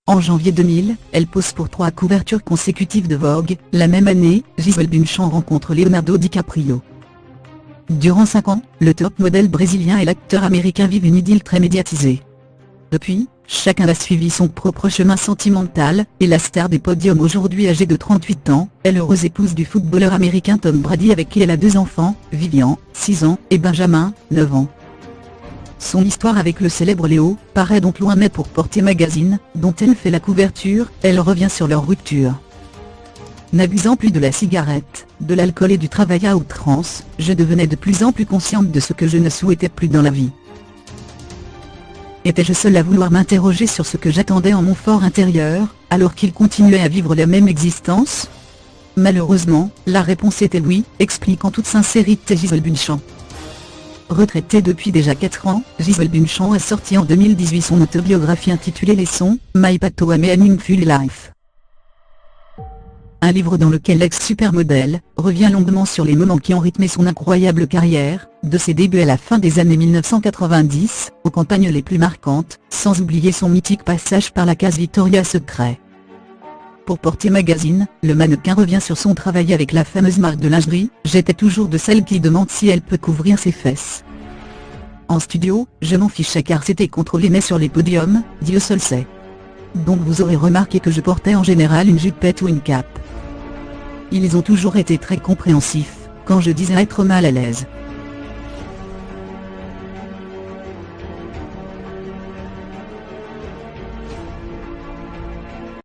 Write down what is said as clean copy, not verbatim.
En janvier 2000, elle pose pour 3 couvertures consécutives de Vogue. La même année, Gisèle Bündchen rencontre Leonardo DiCaprio. Durant 5 ans, le top modèle brésilien et l'acteur américain vivent une idylle très médiatisée. Depuis, chacun a suivi son propre chemin sentimental, et la star des podiums aujourd'hui âgée de 38 ans, est l'heureuse épouse du footballeur américain Tom Brady avec qui elle a 2 enfants, Vivian, 6 ans, et Benjamin, 9 ans. Son histoire avec le célèbre Léo paraît donc loin, mais pour Porter Magazine, dont elle fait la couverture, elle revient sur leur rupture. N'abusant plus de la cigarette, de l'alcool et du travail à outrance, je devenais de plus en plus consciente de ce que je ne souhaitais plus dans la vie. Étais-je seule à vouloir m'interroger sur ce que j'attendais en mon fort intérieur, alors qu'il continuait à vivre la même existence? Malheureusement, la réponse était oui, explique en toute sincérité Gisèle Bündchen. Retraitée depuis déjà 4 ans, Gisèle Bündchen a sorti en 2018 son autobiographie intitulée Leçons, My Path to a Meaningful Life. Un livre dans lequel l'ex-supermodèle revient longuement sur les moments qui ont rythmé son incroyable carrière, de ses débuts à la fin des années 1990, aux campagnes les plus marquantes, sans oublier son mythique passage par la case Victoria's Secret. Pour Porter Magazine, le mannequin revient sur son travail avec la fameuse marque de lingerie. J'étais toujours de celles qui demandent si elle peut couvrir ses fesses. En studio, je m'en fichais car c'était contrôlé, mais sur les podiums, Dieu seul sait. Donc vous aurez remarqué que je portais en général une jupette ou une cape. Ils ont toujours été très compréhensifs, quand je disais être mal à l'aise.